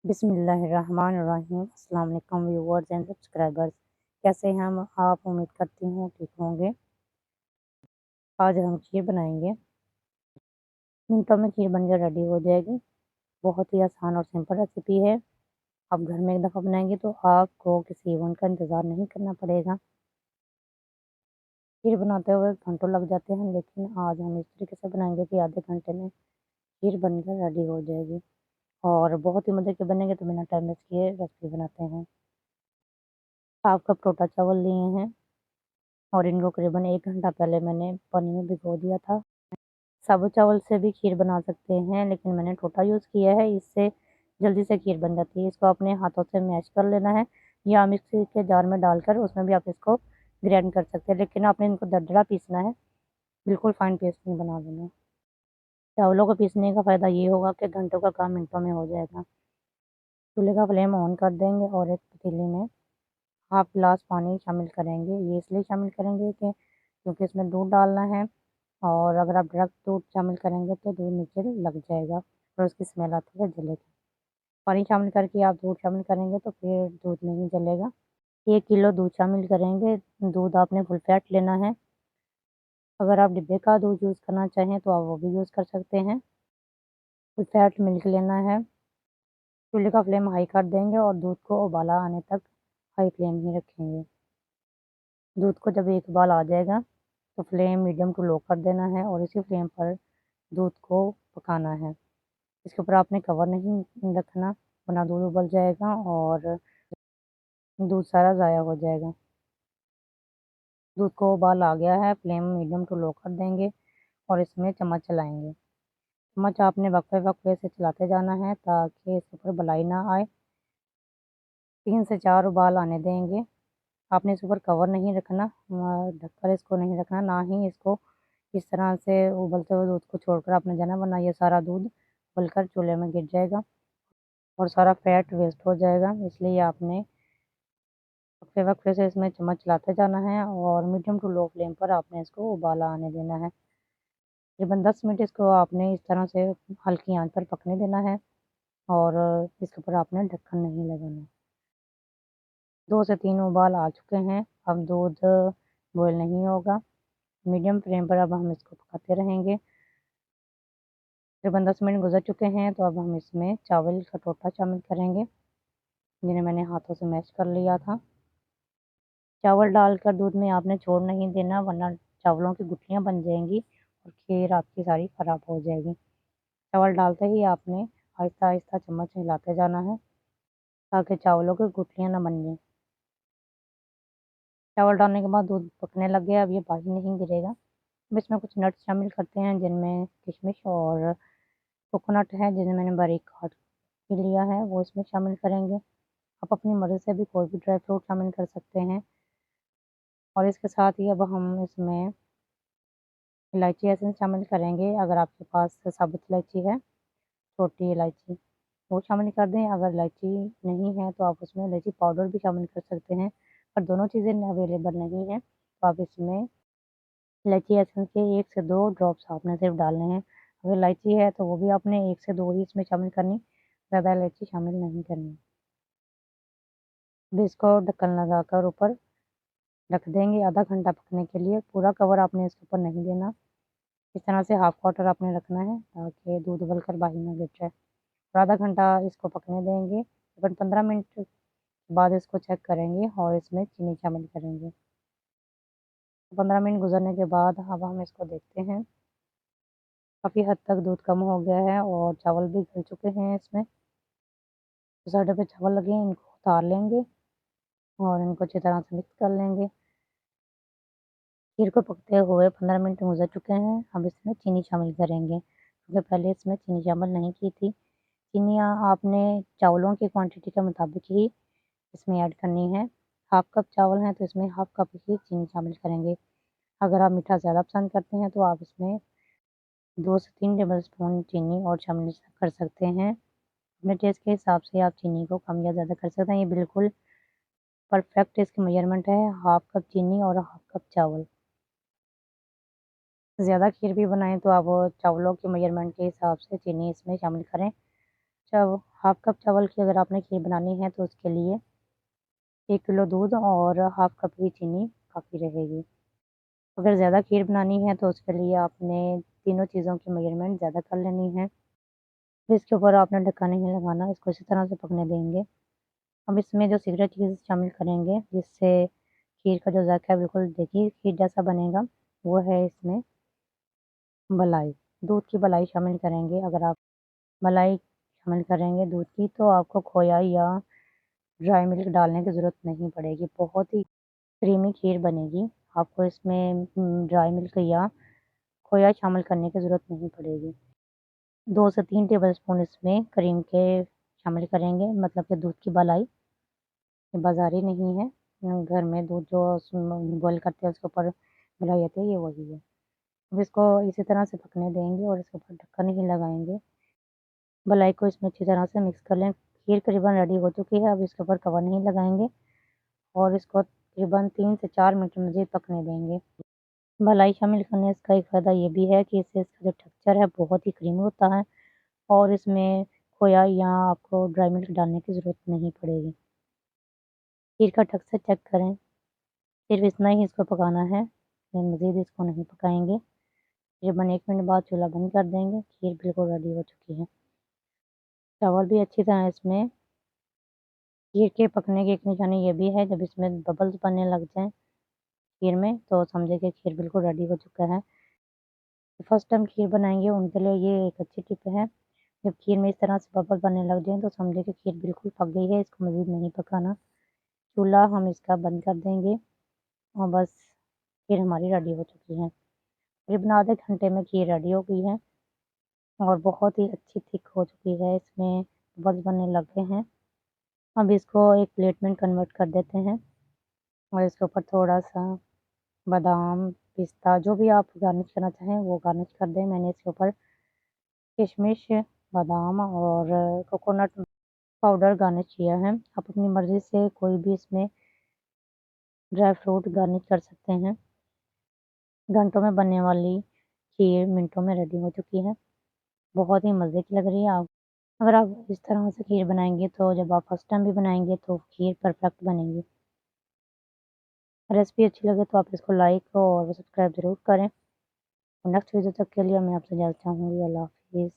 बिस्मिल्लाहिर्रहमानिर्रहीम। अस्सलाम वालेकुम व्यूअर्स एंड सब्सक्राइबर्स। कैसे हैं हम आप? उम्मीद करती हूँ ठीक होंगे। आज हम खीर बनाएंगे। मिनटों में खीर बनकर रेडी हो जाएगी। बहुत ही आसान और सिंपल रेसिपी है। आप घर में एक दफ़ा बनाएंगे तो आपको किसी इवेंट का इंतज़ार नहीं करना पड़ेगा। खीर बनाते हुए घंटों लग जाते हैं, लेकिन आज हम इस तरीके से बनाएंगे कि आधे घंटे में खीर बनकर रेडी हो जाएगी और बहुत ही मज़े की बनेगी। तो बिना टाइम वेस्ट किए रेसिपी बनाते हैं। हाफ कप टोटा चावल लिए हैं और इनको करीबन 1 घंटा पहले मैंने पानी में भिगो दिया था। साबुत चावल से भी खीर बना सकते हैं, लेकिन मैंने टोटा यूज़ किया है, इससे जल्दी से खीर बन जाती है। इसको अपने हाथों से मैश कर लेना है या मिक्सी के जार में डालकर उसमें भी आप इसको ग्राइंड कर सकते हैं, लेकिन आपने इनको दरदरा पीसना है, बिल्कुल फाइन पेस्ट नहीं बना देना। चावलों को पीसने का फ़ायदा ये होगा कि घंटों का काम मिनटों में हो जाएगा। चूल्हे का फ्लेम ऑन कर देंगे और एक पतीले में हाफ गिलास पानी शामिल करेंगे। ये इसलिए शामिल करेंगे कि क्योंकि इसमें दूध डालना है और अगर आप डायरेक्ट दूध शामिल करेंगे तो दूध नीचे लग जाएगा और उसकी स्मेल आती है, जलेगा। पानी शामिल करके आप दूध शामिल करेंगे तो फिर दूध नहीं जलेगा। 1 किलो दूध शामिल करेंगे। दूध आपने फुल फैट लेना है। अगर आप डिब्बे का दूध यूज़ करना चाहें तो आप वो भी यूज़ कर सकते हैं। फुल फैट मिल्क लेना है। चूल्हे का फ्लेम हाई कर देंगे और दूध को उबाला आने तक हाई फ्लेम ही रखेंगे। दूध को जब एक उबाल आ जाएगा तो फ्लेम मीडियम टू लो कर देना है और इसी फ्लेम पर दूध को पकाना है। इसके ऊपर आपने कवर नहीं रखना, वरना दूध उबल जाएगा और दूध सारा ज़ाया हो जाएगा। दूध को उबाल आ गया है, फ्लेम मीडियम टू लो कर देंगे और इसमें चम्मच चलाएंगे। चम्मच आपने वक्फे वक्फे से चलाते जाना है ताकि इसके ऊपर बलाई ना आए। 3 से 4 उबाल आने देंगे। आपने इसके ऊपर कवर नहीं रखना, ढककर इसको नहीं रखना, ना ही इसको इस तरह से उबलते हुए दूध को छोड़कर आपने जाना, वरना ये सारा दूध उबलकर चूल्हे में गिर जाएगा और सारा फैट वेस्ट हो जाएगा। इसलिए आपने वक्फे वक्फे से इसमें चम्मच चलाते जाना है और मीडियम टू लो फ्लेम पर आपने इसको उबाला आने देना है। तकरीबन 10 मिनट इसको आपने इस तरह से हल्की आंच पर पकने देना है और इसके ऊपर आपने ढक्कन नहीं लगाना। 2 से 3 उबाल आ चुके हैं। अब दूध बॉयल नहीं होगा। मीडियम फ्लेम पर अब हम इसको पकाते रहेंगे। तकरीबन 10 मिनट गुजर चुके हैं, तो अब हम इसमें चावल का टोटा शामिल करेंगे, जिन्हें मैंने हाथों से मैश कर लिया था। चावल डालकर दूध में आपने छोड़ नहीं देना, वरना चावलों की गुठलियाँ बन जाएंगी और खीर आपकी सारी ख़राब हो जाएगी। चावल डालते ही आपने आहिस्ता-आहिस्ता चम्मच से हिलाते जाना है ताकि चावलों की गुठलियाँ ना बन जाएँ। चावल डालने के बाद दूध पकने लग गया, अब ये बाहर नहीं गिरेगा। अब इसमें कुछ नट्स शामिल करते हैं, जिनमें किशमिश और कोकोनट है, जिन्हें मैंने बारीक काट के लिया है, वो इसमें शामिल करेंगे। आप अपनी मर्ज़ी से भी कोई भी ड्राई फ्रूट शामिल कर सकते हैं और इसके साथ ही अब हम इसमें इलायची एसेंस शामिल करेंगे। अगर आपके पास साबुत इलायची है, छोटी इलायची, वो शामिल कर दें। अगर इलायची नहीं है तो आप उसमें इलायची पाउडर भी शामिल कर सकते हैं। पर दोनों चीज़ें अवेलेबल नहीं हैं तो आप इसमें इलायची एसेंस के 1 से 2 ड्रॉप्स आपने सिर्फ डालने हैं। अगर इलायची है तो वो भी आपने 1 से 2 ही इसमें शामिल करनी, ज़्यादा इलायची शामिल नहीं करनी। अब इसको ढक्कन लगाकर ऊपर रख देंगे आधा घंटा पकने के लिए। पूरा कवर आपने इसके ऊपर नहीं देना। इस तरह से हाफ क्वार्टर आपने रखना है ताकि दूध उबल कर बाहर ना गिर जाए। और आधा घंटा इसको पकने देंगे। तकरीबन 15 मिनट बाद इसको चेक करेंगे और इसमें चीनी शामिल करेंगे। 15 मिनट गुजरने के बाद अब हम इसको देखते हैं। काफ़ी हद तक दूध कम हो गया है और चावल भी गल चुके हैं इसमें। जो साइड पे चावल लगे हैं इनको उतार लेंगे और इनको अच्छी तरह से मिक्स कर लेंगे। खीर को पकते हुए 15 मिनट गुजर चुके हैं। अब इसमें चीनी शामिल करेंगे, क्योंकि पहले इसमें चीनी शामिल नहीं की थी। चीनी आपने चावलों की क्वांटिटी के मुताबिक ही इसमें ऐड करनी है। हाफ कप चावल हैं तो इसमें हाफ कप ही चीनी शामिल करेंगे। अगर आप मीठा ज़्यादा पसंद करते हैं तो आप इसमें 2 से 3 टेबल स्पून चीनी और शामिल कर सकते हैं। अपने टेस्ट के हिसाब से आप चीनी को कम या ज़्यादा कर सकते हैं। ये बिल्कुल परफेक्ट इसकी मेजरमेंट है, हाफ कप चीनी और हाफ कप चावल। ज़्यादा खीर भी बनाएँ तो आप चावलों की मेजरमेंट के हिसाब से चीनी इसमें शामिल करें। हाफ़ कप चावल की अगर आपने खीर बनानी है तो उसके लिए 1 किलो दूध और हाफ़ कप ही चीनी काफ़ी रहेगी। अगर ज़्यादा खीर बनानी है तो उसके लिए आपने तीनों चीज़ों की मेज़रमेंट ज़्यादा कर लेनी है। फिर इसके ऊपर आपने ढक्कन नहीं लगाना, इसको इसी तरह से पकने देंगे। अब इसमें जो सीक्रेट चीज़ शामिल करेंगे जिससे खीर का जो ज़ायका है बिल्कुल देखिए खीर जैसा बनेगा, वो है इसमें मलाई। दूध की मलाई शामिल करेंगे। अगर आप मलाई शामिल करेंगे दूध की तो आपको खोया या ड्राई मिल्क डालने की ज़रूरत नहीं पड़ेगी। बहुत ही क्रीमी खीर बनेगी। आपको इसमें ड्राई मिल्क या खोया शामिल करने की ज़रूरत नहीं पड़ेगी। 2 से 3 टेबलस्पून इसमें क्रीम के शामिल करेंगे, मतलब कि दूध की मलाई, ये बाज़ारी नहीं है। घर में दूध जो बॉयल करते हैं उसके ऊपर मलाई आती है, ये वही है। अब इसको इसी तरह से पकने देंगे और इसके ऊपर ढक्कन नहीं लगाएँगे। मलाई को इसमें अच्छी तरह से मिक्स कर लें। खीर करीबन रेडी हो चुकी है, अब इसके ऊपर कवर नहीं लगाएँगे और इसको तकरीबन 3 से 4 मिनट मज़ीद पकने देंगे। मलाई शामिल करने का एक फ़ायदा ये भी है कि इससे इसका जो टेक्सचर है बहुत ही क्रीमी होता है और इसमें खोया या आपको ड्राई मिल्क डालने की ज़रूरत नहीं पड़ेगी। खीर का टेक्सचर चेक करें, सिर्फ़ इतना ही इसको पकाना है, मज़ीद इसको नहीं पकाएँगे। तकरीबन 1 मिनट बाद चूल्हा बंद कर देंगे, खीर बिल्कुल रेडी हो चुकी है। चावल भी अच्छी तरह इसमें खीर के पकने की एक निशानी ये भी है जब इसमें बबल्स बनने लग जाएँ खीर में तो समझिए कि खीर बिल्कुल रेडी हो चुका है। फर्स्ट टाइम खीर बनाएँगे उनके लिए ये एक अच्छी टिप है। जब खीर में इस तरह से बबल बनने लग जाएँ तो समझिए कि खीर बिल्कुल पक गई है, इसको मज़ीद नहीं पकाना। चूल्हा हम इसका बंद कर देंगे और बस खीर हमारी रेडी हो चुकी है। करीबन आधे घंटे में खीर रेडी हो गई है और बहुत ही अच्छी थिक हो चुकी है, इसमें बबल्स बनने लग गए हैं। अब इसको एक प्लेट में कन्वर्ट कर देते हैं और इसके ऊपर थोड़ा-सा बादाम, पिस्ता जो भी आप गार्निश करना चाहें वो गार्निश कर दें। मैंने इसके ऊपर किशमिश, बादाम और कोकोनट पाउडर गार्निश किया है। आप अपनी मर्ज़ी से कोई भी इसमें ड्राई फ्रूट गार्निश कर सकते हैं। घंटों में बनने वाली खीर मिनटों में रेडी हो चुकी है। बहुत ही मज़े की लग रही है। आप अगर आप इस तरह से खीर बनाएँगे तो जब आप फर्स्ट टाइम भी बनाएँगे तो खीर परफेक्ट बनेगी। रेसिपी अच्छी लगे तो आप इसको लाइक और सब्सक्राइब ज़रूर करें। नेक्स्ट वीडियो तक के लिए मैं आपसे इजाज़त चाहूँगी। अल्लाह हाफ़िज़।